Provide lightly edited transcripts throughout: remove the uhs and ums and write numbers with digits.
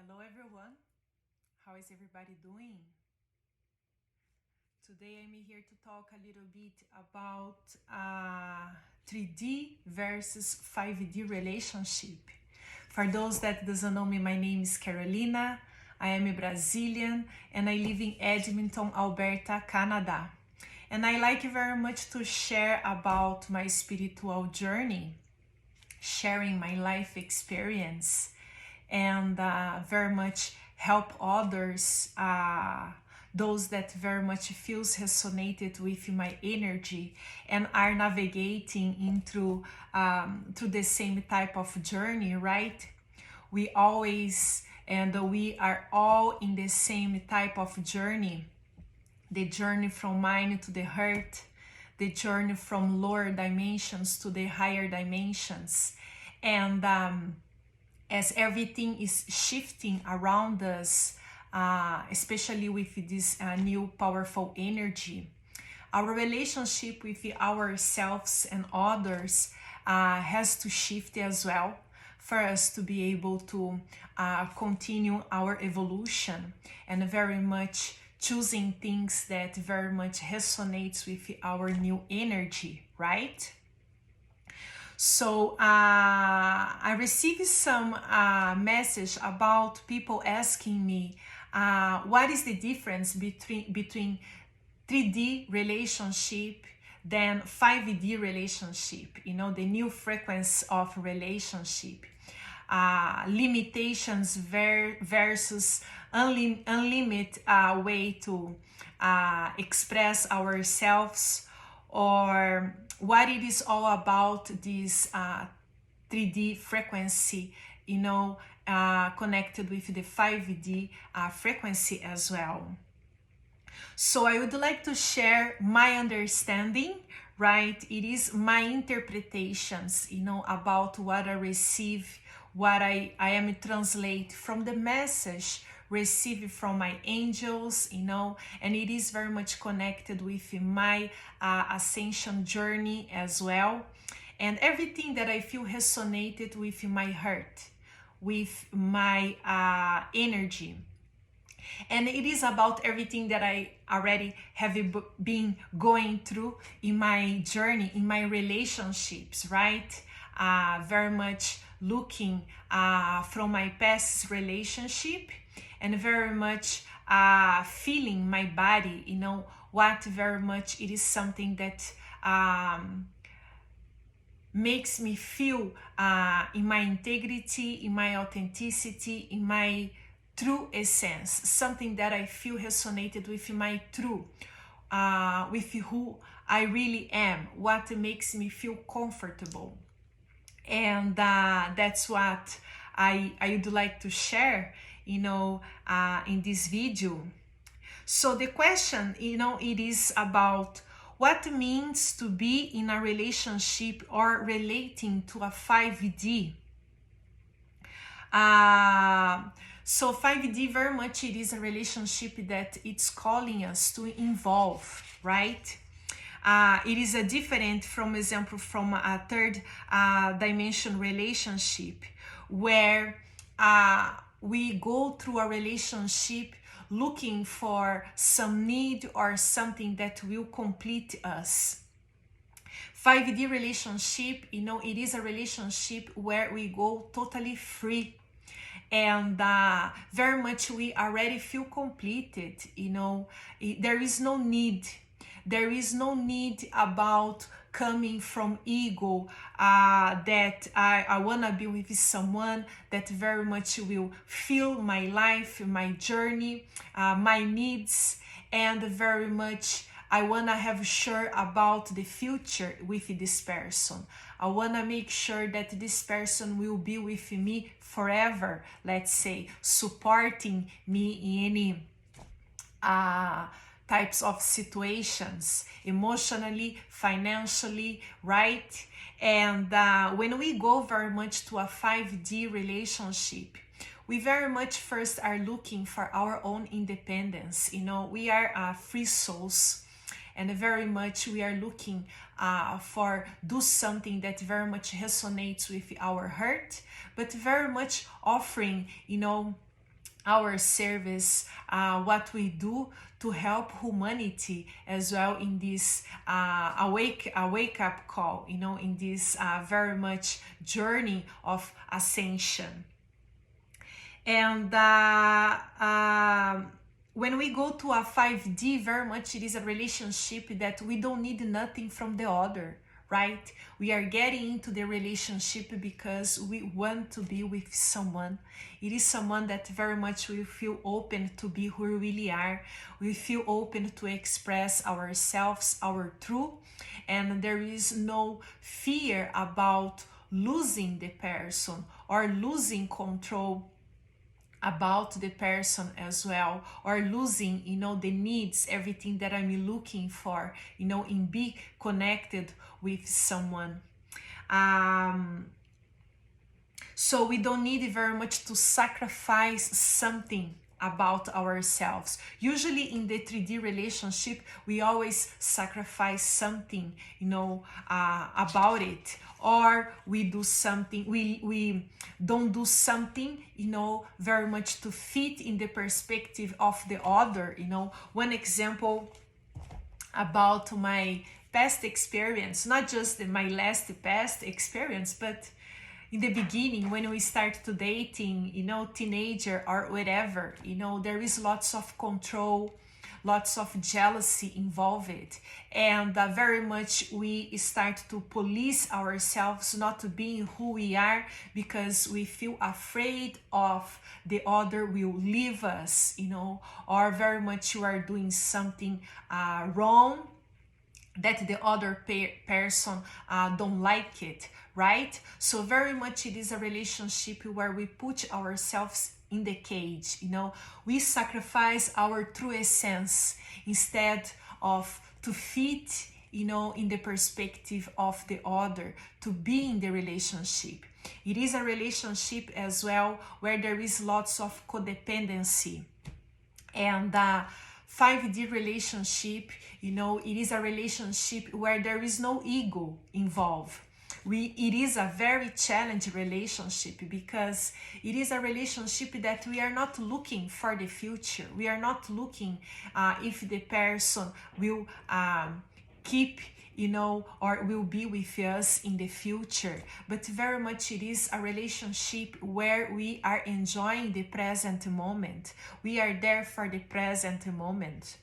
Hello everyone, how is everybody doing? Today I'm here to talk a little bit about 3D versus 5D relationship. For those that doesn't know me, my name is Carolina. I am a Brazilian and I live in Edmonton, Alberta, Canada. And I like very much to share about my spiritual journey, sharing my life experience, and very much help others, those that very much feels resonated with my energy and are navigating into through the same type of journey, right? We always and we are all in the same type of journey, the journey from mind to the heart, the journey from lower dimensions to the higher dimensions. And as everything is shifting around us, especially with this new powerful energy, our relationship with ourselves and others has to shift as well for us to be able to continue our evolution and very much choosing things that very much resonates with our new energy, right? So I received some message about people asking me what is the difference between 3D relationship than 5D relationship, you know, the new frequency of relationship, limitations versus unlimited way to express ourselves, or what it is all about this 3D frequency, you know, connected with the 5D frequency as well. So I would like to share my understanding, right? It is my interpretations, you know, about what I receive, what I am translate from the message received from my angels, you know, and it is very much connected with my ascension journey as well, and everything that I feel resonated with my heart, with my energy. And it is about everything that I already have been going through in my journey, in my relationships, right? Very much looking from my past relationship, and very much feeling my body, you know, what very much it is something that makes me feel in my integrity, in my authenticity, in my true essence, something that I feel resonated with my true, with who I really am, what makes me feel comfortable. And that's what I would like to share, you know, in this video. So the question, you know, it is about what it means to be in a relationship or relating to a 5D. So 5D very much it is a relationship that it's calling us to involve, right? It is a different, from example, from a third dimension relationship, where we go through a relationship looking for some need or something that will complete us. 5D relationship, you know, it is a relationship where we go totally free, and very much we already feel completed, you know. There is no need about coming from ego, that I want to be with someone that very much will feel my life, my journey, my needs, and very much I want to have sure about the future with this person. I want to make sure that this person will be with me forever, let's say, supporting me in any types of situations, emotionally, financially, right? And when we go very much to a 5D relationship, we very much first are looking for our own independence. You know, we are free souls, and very much we are looking for do something that very much resonates with our heart, but very much offering, you know, our service, what we do to help humanity as well in this a wake up call, in this very much journey of ascension. And when we go to a 5D, very much it is a relationship that we don't need nothing from the other, right? We are getting into the relationship because we want to be with someone. It is someone that very much we feel open to be who we really are. We feel open to express ourselves, our truth, and there is no fear about losing the person or losing control about the person as well, or losing the needs, everything that I'm looking for in be connected with someone. So we don't need very much to sacrifice something about ourselves. Usually in the 3D relationship, we always sacrifice something, about it, or we do something, we don't do something, very much to fit in the perspective of the other. One example about my past experience, not just my last past experience, but in the beginning, when we start to dating, teenager or whatever, there is lots of control, lots of jealousy involved, and very much we start to police ourselves not to being who we are because we feel afraid of the other will leave us, or very much you are doing something wrong that the other person don't like it, right? So very much it is a relationship where we put ourselves in the cage, we sacrifice our true essence instead of to fit, in the perspective of the other, to be in the relationship. It is a relationship as well where there is lots of codependency, and 5D relationship, it is a relationship where there is no ego involved. It is a very challenging relationship because it is a relationship that we are not looking for the future. We are not looking if the person will keep, or will be with us in the future. But very much it is a relationship where we are enjoying the present moment. We are there for the present moment.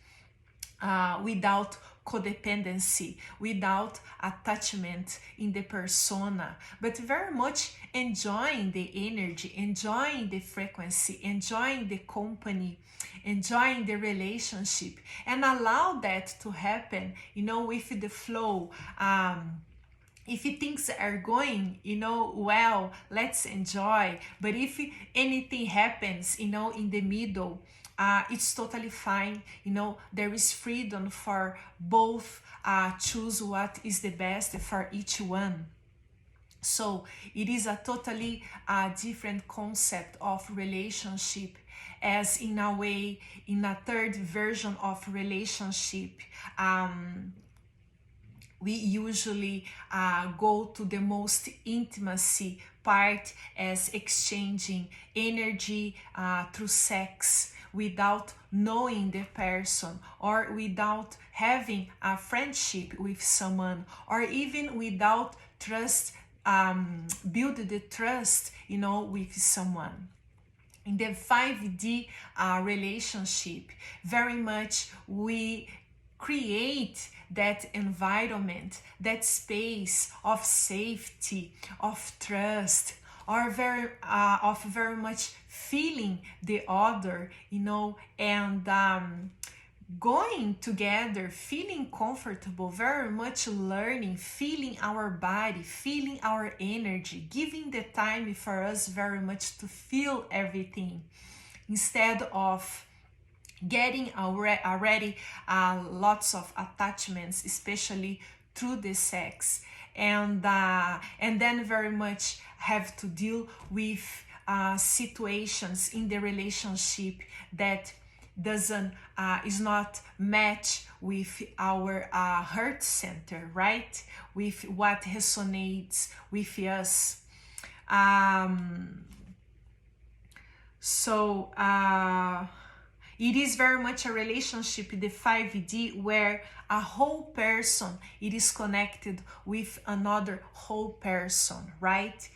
Without codependency, without attachment in the persona, but very much enjoying the energy, enjoying the frequency, enjoying the company, enjoying the relationship, and allow that to happen, with the flow. If things are going, well, let's enjoy. But if anything happens, in the middle, it's totally fine. There is freedom for both choose what is the best for each one. So it is a totally different concept of relationship, as in a way, in a third version of relationship, we usually go to the most intimacy part as exchanging energy through sex, without knowing the person, or without having a friendship with someone, or even without trust, build the trust, with someone. In the 5D relationship, very much we create that environment, that space of safety, of trust, or very much feeling the other, and going together, feeling comfortable, very much learning, feeling our body, feeling our energy, giving the time for us very much to feel everything, instead of getting already lots of attachments, especially through the sex, and then very much have to deal with situations in the relationship that doesn't is not match with our heart center, right? With what resonates with us. So it is very much a relationship, the 5D, where a whole person, it is connected with another whole person, right?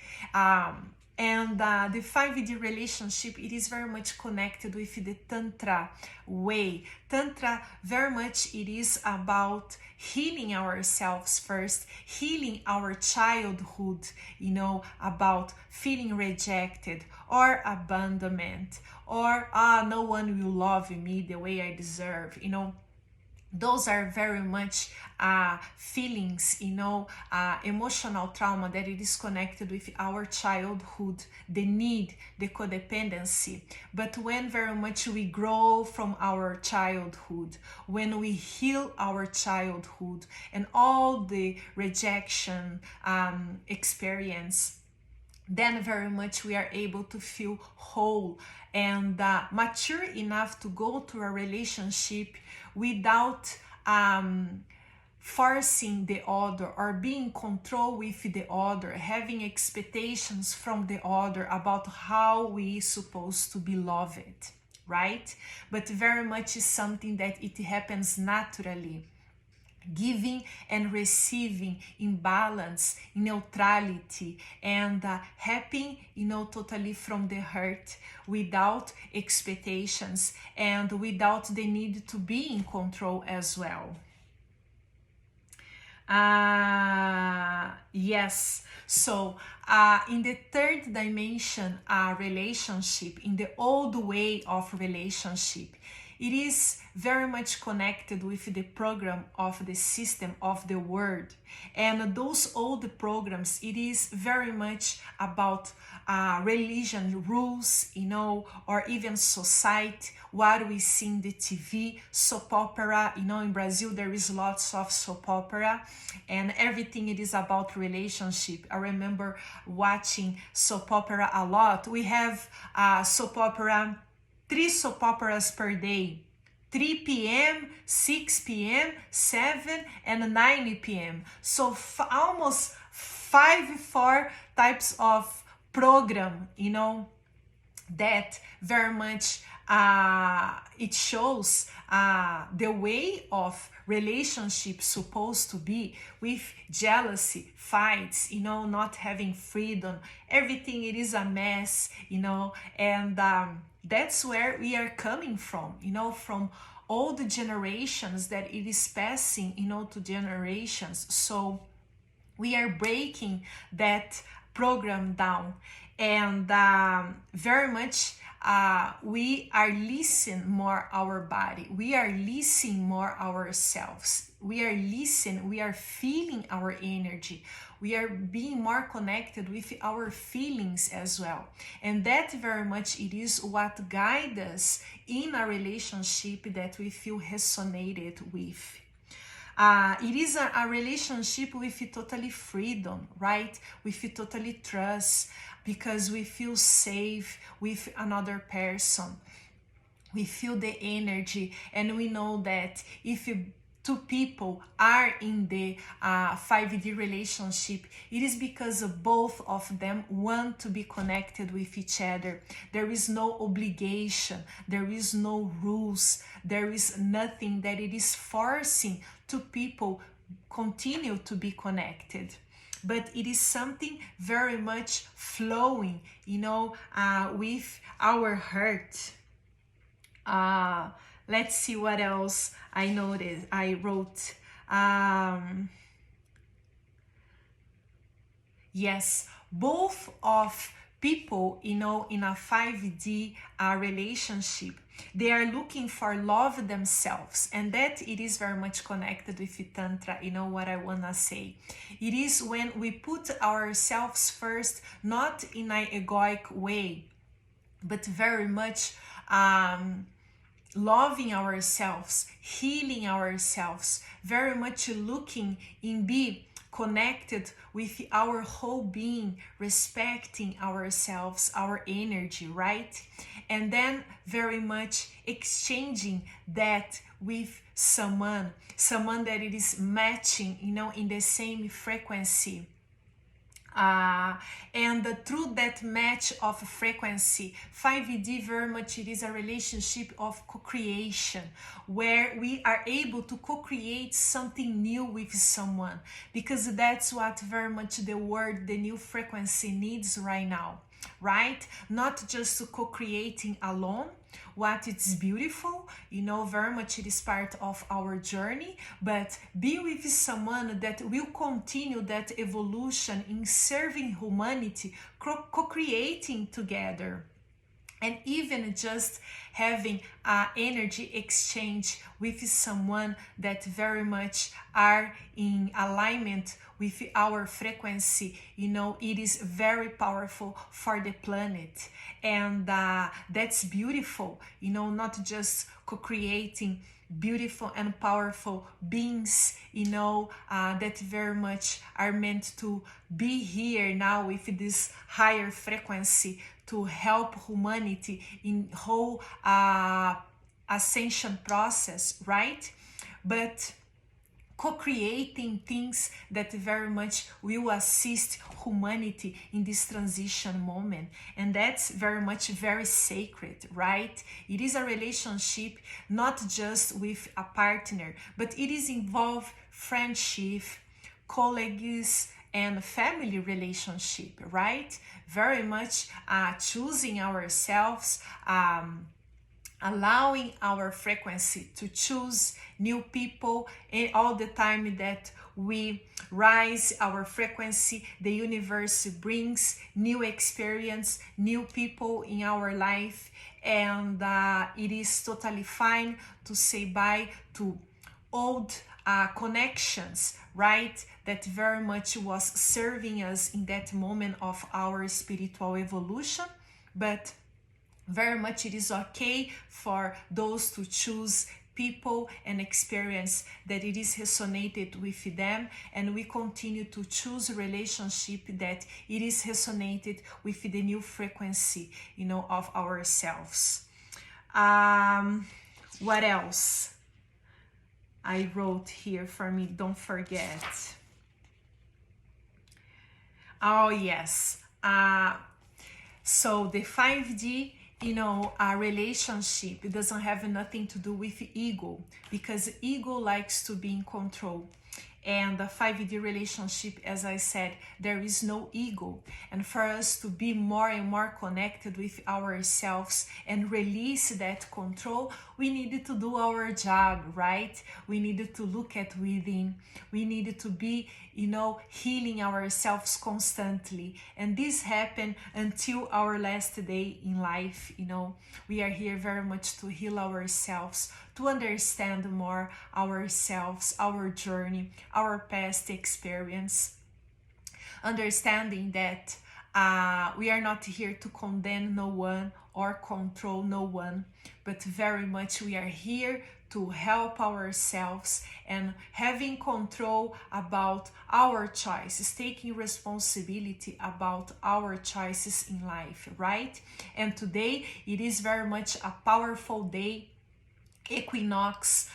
And the 5D relationship, it is very much connected with the Tantra way. Tantra, very much, it is about healing ourselves first, healing our childhood, you know, about feeling rejected or abandonment, or no one will love me the way I deserve, you know. Those are very much feelings, you know, emotional trauma that it is connected with our childhood, the need, the codependency. But when very much we grow from our childhood, when we heal our childhood and all the rejection experience, then very much we are able to feel whole and mature enough to go to a relationship without forcing the other or being in control with the other, having expectations from the other about how we supposed to be loved, right? But very much is something that it happens naturally, giving and receiving in balance, in neutrality, and happening, you know, totally from the heart, without expectations and without the need to be in control as well. Yes, so in the third dimension relationship, in the old way of relationship, it is very much connected with the program of the system of the world. And those old programs, it is very much about religion, rules, you know, or even society, what we see in the TV, soap opera. You know, in Brazil there is lots of soap opera, and everything it is about relationship. I remember watching soap opera a lot. We have soap opera, 3 soap operas per day. 3 p.m., 6 p.m., 7 and 9 p.m. So almost 4 types of program, you know, that very much it shows the way of relationship supposed to be, with jealousy, fights, you know, not having freedom, everything it is a mess, you know. And that's where we are coming from, you know, from all the generations that it is passing, you know, to generations. So we are breaking that program down, and very much we are listening more our body, we are listening more ourselves, we are feeling our energy, we are being more connected with our feelings as well. And that very much it is what guides us in a relationship that we feel resonated with. It is a relationship with totally freedom, right? With totally trust, because we feel safe with another person. We feel the energy, and we know that if two people are in the 5D relationship, it is because both of them want to be connected with each other. There is no obligation, there is no rules, there is nothing that it is forcing two people continue to be connected. But it is something very much flowing, you know, with our heart. Let's see what else I noticed. I wrote. Yes, both of people, you know, in a 5D relationship, they are looking for love themselves, and that it is very much connected with Tantra. You know what I wanna say? It is when we put ourselves first, not in an egoic way, but very much loving ourselves, healing ourselves, very much looking in be connected with our whole being, respecting ourselves, our energy, right? And then very much exchanging that with someone that it is matching, you know, in the same frequency. And through that match of frequency, 5D very much it is a relationship of co-creation, where we are able to co-create something new with someone, because that's what very much the word, the new frequency needs right now, right? Not just co-creating alone, what it's beautiful, very much it is part of our journey, but be with someone that will continue that evolution in serving humanity, co-creating together. And even just having energy exchange with someone that very much are in alignment with our frequency, it is very powerful for the planet. And that's beautiful, not just co-creating beautiful and powerful beings, that very much are meant to be here now with this higher frequency to help humanity in whole ascension process, right? But co-creating things that very much will assist humanity in this transition moment, and that's very much very sacred, right? It is a relationship not just with a partner, but it is involved friendship, colleagues, and family relationship, right? Very much choosing ourselves, allowing our frequency to choose new people, and all the time that we rise our frequency, the universe brings new experience, new people in our life, and it is totally fine to say bye to old connections, right? That very much was serving us in that moment of our spiritual evolution, but very much it is okay for those to choose people and experience that it is resonated with them, and we continue to choose relationship that it is resonated with the new frequency, of ourselves. What else I wrote here for me? Don't forget. Oh yes. So the 5D, a relationship, it doesn't have nothing to do with ego, because ego likes to be in control. And the 5D relationship, as I said, there is no ego. And for us to be more and more connected with ourselves and release that control, we needed to do our job, right? We needed to look at within. We needed to be, healing ourselves constantly. And this happened until our last day in life. We are here very much to heal ourselves, to understand more ourselves, our journey, our past experience, understanding that we are not here to condemn no one or control no one, but very much we are here to help ourselves and having control about our choices, taking responsibility about our choices in life, right? And today it is very much a powerful day, equinox,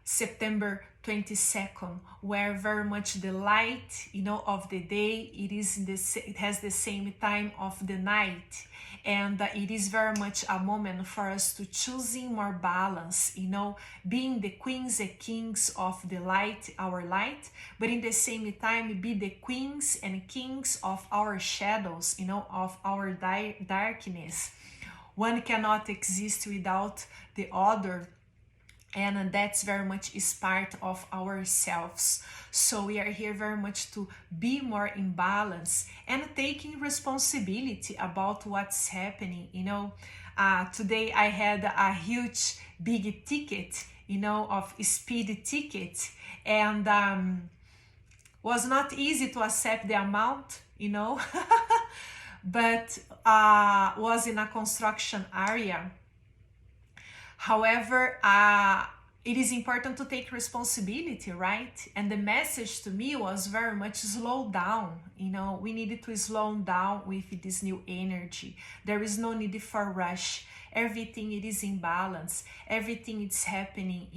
September 22nd, where very much the light, of the day, it has the same time of the night, and it is very much a moment for us to choosing more balance, being the queens and kings of the light, our light, but in the same time be the queens and kings of our shadows, of our darkness. One cannot exist without the other, and that's very much is part of ourselves. So we are here very much to be more in balance and taking responsibility about what's happening. Today I had a huge big ticket, of speed ticket, and was not easy to accept the amount, but was in a construction area. However, it is important to take responsibility, right? And the message to me was very much slow down. We needed to slow down with this new energy. There is no need for rush. Everything it is in balance. Everything is happening,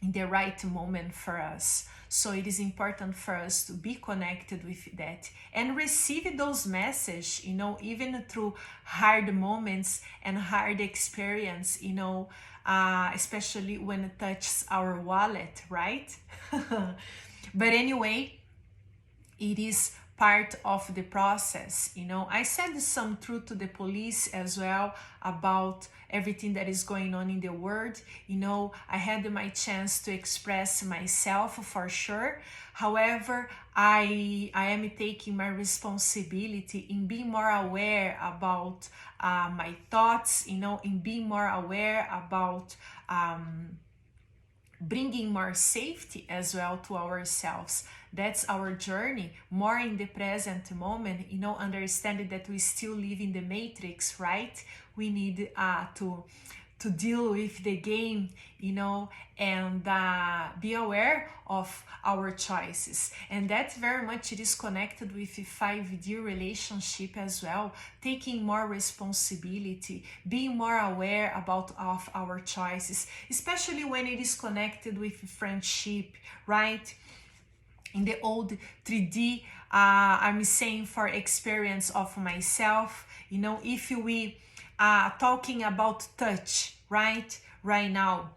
in the right moment for us. So it is important for us to be connected with that and receive those messages, even through hard moments and hard experience, especially when it touches our wallet, right? But anyway, it is part of the process. I said some truth to the police as well about everything that is going on in the world. I had my chance to express myself for sure. However, I am taking my responsibility in being more aware about my thoughts, in being more aware about bringing more safety as well to ourselves. That's our journey, more in the present moment, understanding that we still live in the matrix, right? We need to deal with the game, and be aware of our choices. And that very much it is connected with the 5D relationship as well, taking more responsibility, being more aware of our choices, especially when it is connected with friendship, right? In the old 3D, I'm saying for experience of myself, if we are talking about touch, right now,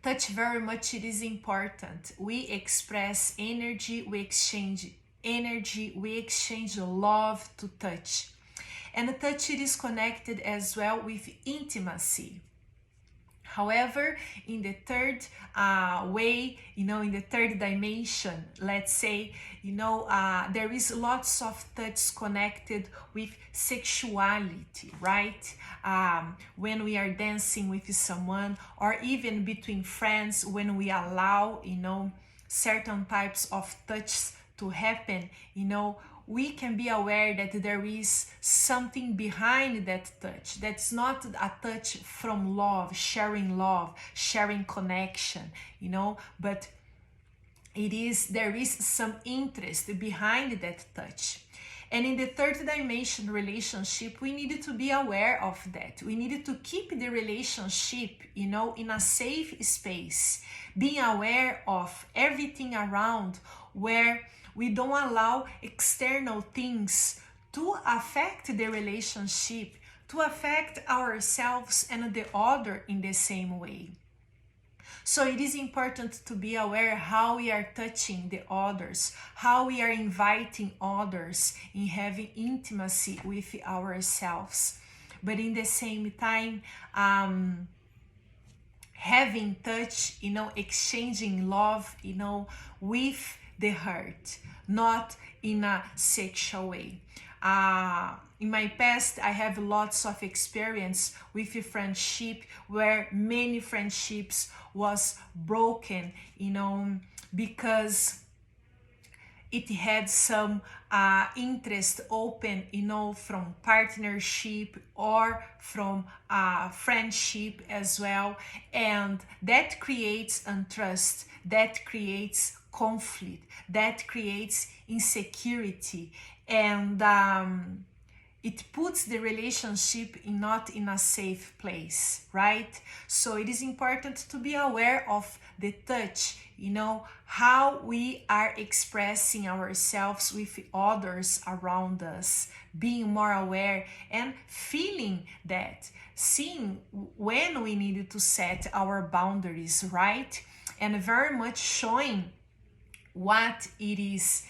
touch very much it is important. We express energy, we exchange energy, we exchange love to touch. And the touch it is connected as well with intimacy. However, in the third way, in the third dimension, let's say, there is lots of touch connected with sexuality, right? When we are dancing with someone, or even between friends, when we allow, certain types of touch to happen, we can be aware that there is something behind that touch. That's not a touch from love, sharing connection, but there is some interest behind that touch. And in the third dimension relationship, we needed to be aware of that. We needed to keep the relationship, in a safe space, being aware of everything around, where we don't allow external things to affect the relationship, to affect ourselves and the other in the same way. So it is important to be aware how we are touching the others, how we are inviting others in having intimacy with ourselves. But in the same time, having touch, exchanging love, with the heart, not in a sexual way. In my past, I have lots of experience with a friendship where many friendships was broken, because it had some interest open, from partnership or from friendship as well. And that creates untrust, that creates conflict, that creates insecurity, and it puts the relationship not in a safe place, right? So it is important to be aware of the touch, how we are expressing ourselves with others around us, being more aware and feeling that, seeing when we needed to set our boundaries, right? And very much showing what it is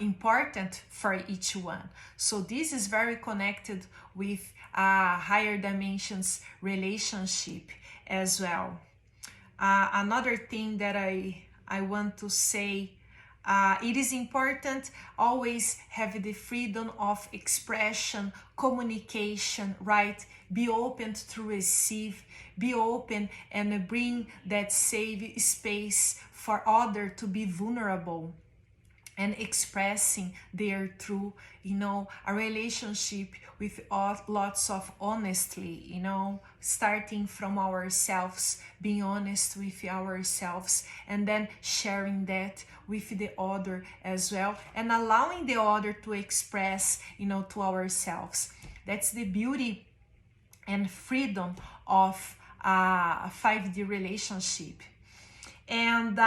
important for each one. So this is very connected with higher dimensions relationship as well. Another thing that I want to say, it is important always have the freedom of expression, communication, right? Be open to receive, be open and bring that safe space for others to be vulnerable and expressing their true, a relationship with lots of honesty, starting from ourselves, being honest with ourselves, and then sharing that with the other as well, and allowing the other to express, to ourselves. That's the beauty and freedom of a 5D relationship. And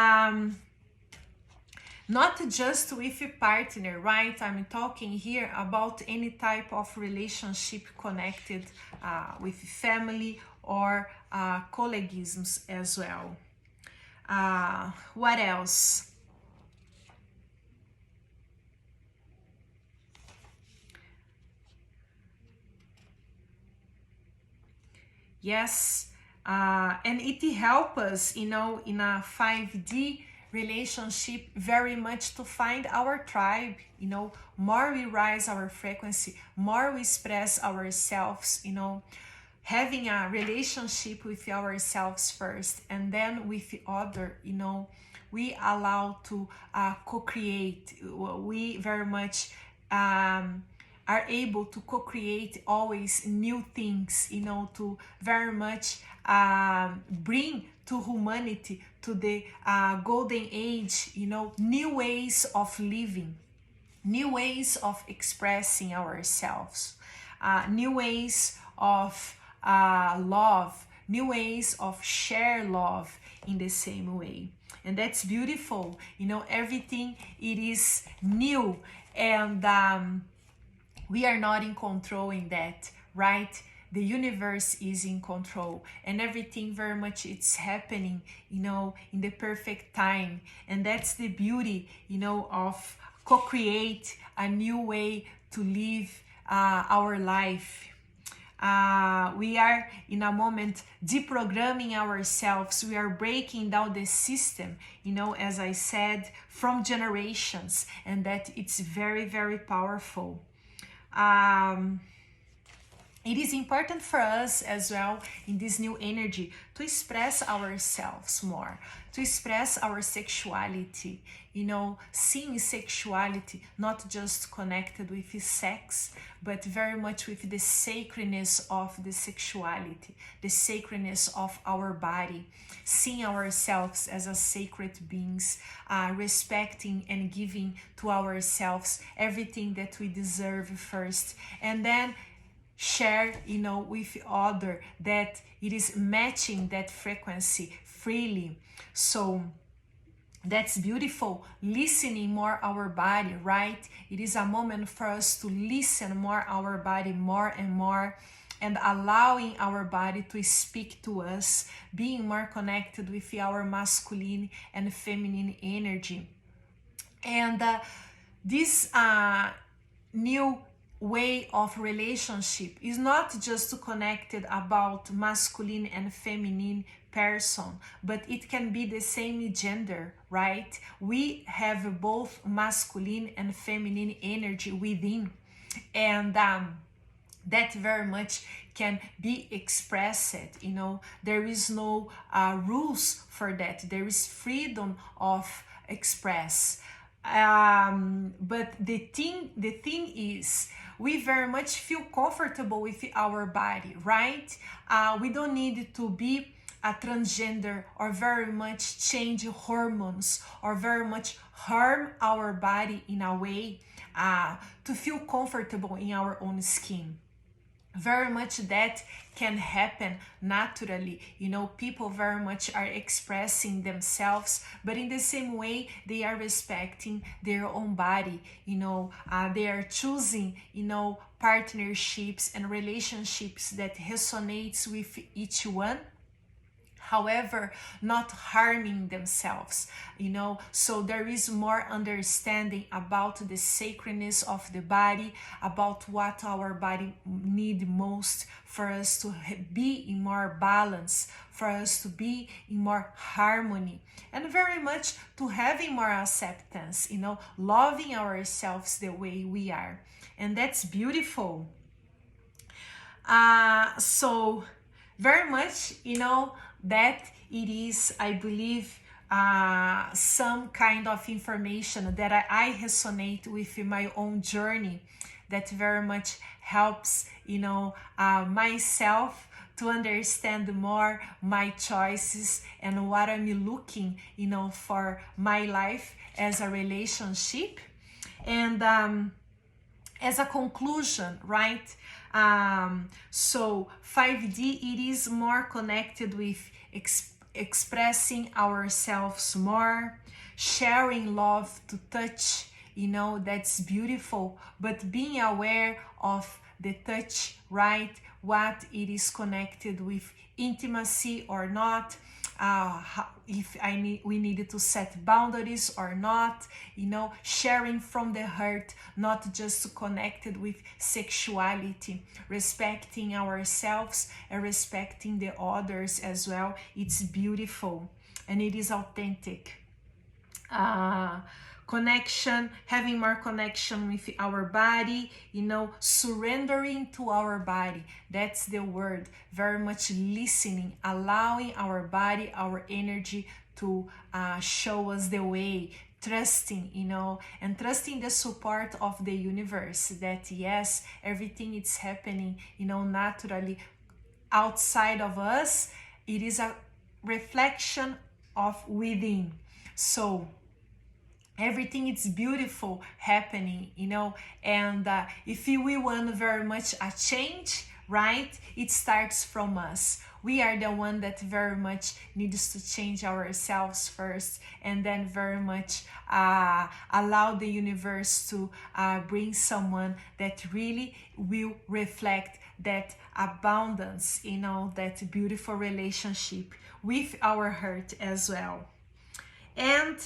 not just with a partner, right? I'm talking here about any type of relationship connected with family or colleaguisms as well. What else? Yes, and it helps us, in a 5D relationship very much to find our tribe. More we rise our frequency, more we express ourselves, having a relationship with ourselves first, and then with the other, we allow to co-create. We very much are able to co-create always new things, to very much bring to humanity, to the golden age, new ways of living, new ways of expressing ourselves, new ways of love, new ways of share love in the same way. And that's beautiful. Everything, it is new, and we are not in control in that, right? The universe is in control, and everything very much it's happening, in the perfect time. And that's the beauty, of co-create a new way to live our life. We are in a moment deprogramming ourselves. We are breaking down the system, as I said, from generations, and that it's very, very powerful. It is important for us as well in this new energy to express ourselves more, to express our sexuality, seeing sexuality not just connected with sex, but very much with the sacredness of the sexuality, the sacredness of our body, seeing ourselves as a sacred beings, respecting and giving to ourselves everything that we deserve first, and then share, with other that it is matching that frequency freely. So that's beautiful. Listening more our body, right? It is a moment for us to listen more our body more and more, and allowing our body to speak to us, being more connected with our masculine and feminine energy. And this new way of relationship is not just connected about masculine and feminine person, but it can be the same gender, right? We have both masculine and feminine energy within, and that very much can be expressed. There is no rules for that. There is freedom of express. But the thing is, we very much feel comfortable with our body, right? We don't need to be a transgender or very much change hormones or very much harm our body in a way to feel comfortable in our own skin. Very much that can happen naturally. People very much are expressing themselves, but in the same way they are respecting their own body. They are choosing, partnerships and relationships that resonates with each one, however not harming themselves. So there is more understanding about the sacredness of the body, about what our body need most for us to be in more balance, for us to be in more harmony, and very much to having more acceptance, loving ourselves the way we are. And that's beautiful. So very much, that it is, I believe, some kind of information that I resonate with in my own journey, that very much helps, myself to understand more my choices and what I'm looking, for my life as a relationship. And as a conclusion, right? So 5D, it is more connected with expressing ourselves more, sharing love to touch, you know, that's beautiful, but being aware of the touch, right? What it is connected with intimacy or not, if we needed to set boundaries or not, you know, sharing from the heart, not just connected with sexuality, respecting ourselves and respecting the others as well. It's beautiful and it is authentic. Connection, having more connection with our body, you know, surrendering to our body. That's the word. Very much listening, allowing our body, our energy to show us the way. Trusting, you know, and trusting the support of the universe, that yes, everything is happening, you know, naturally outside of us. It is a reflection of within. So everything is beautiful happening, you know, and if we want very much a change, right, it starts from us. We are the one that very much needs to change ourselves first, and then very much allow the universe to bring someone that really will reflect that abundance, you know, that beautiful relationship with our heart as well. And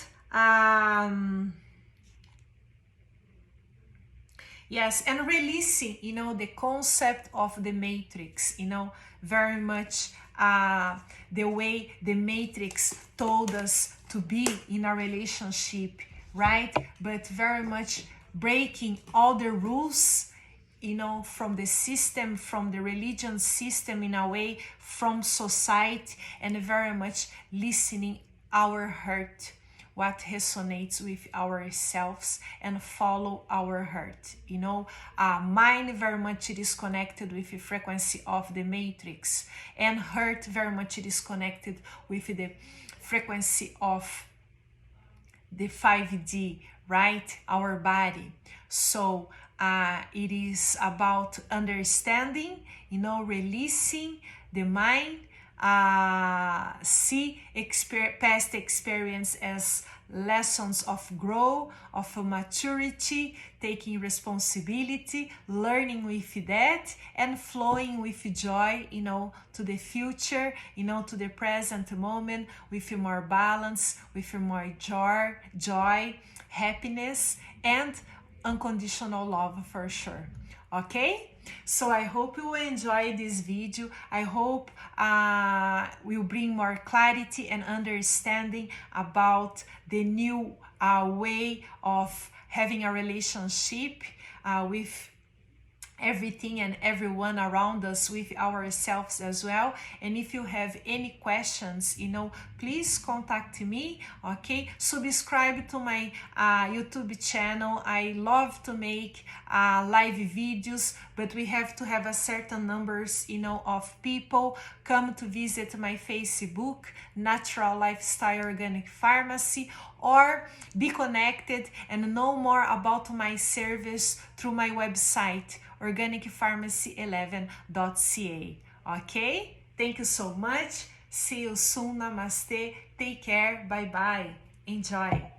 yes, and releasing, you know, the concept of the matrix, you know, very much the way the matrix told us to be in a relationship, right? But very much breaking all the rules, you know, from the system, from the religion system in a way, from society, and very much listening our heart, what resonates with ourselves, and follow our heart, you know. Mind very much it is connected with the frequency of the matrix, and heart very much it is connected with the frequency of the 5D, right, our body. So it is about understanding, you know, releasing the mind, see past experience as lessons of growth, of maturity, taking responsibility, learning with that, and flowing with joy, you know, to the future, you know, to the present moment, with more balance, with more joy, happiness, and unconditional love for sure. Okay, so I hope you will enjoy this video. I hope will bring more clarity and understanding about the new way of having a relationship with everything and everyone around us, with ourselves as well. And if you have any questions, you know, please contact me. Okay, subscribe to my YouTube channel. I love to make live videos, but we have to have a certain numbers, you know, of people come to visit my Facebook, Natural Lifestyle Organic Pharmacy, or be connected and know more about my service through my website, organicpharmacy11.ca. Okay? Thank you so much. See you soon. Namaste. Take care. Bye bye. Enjoy.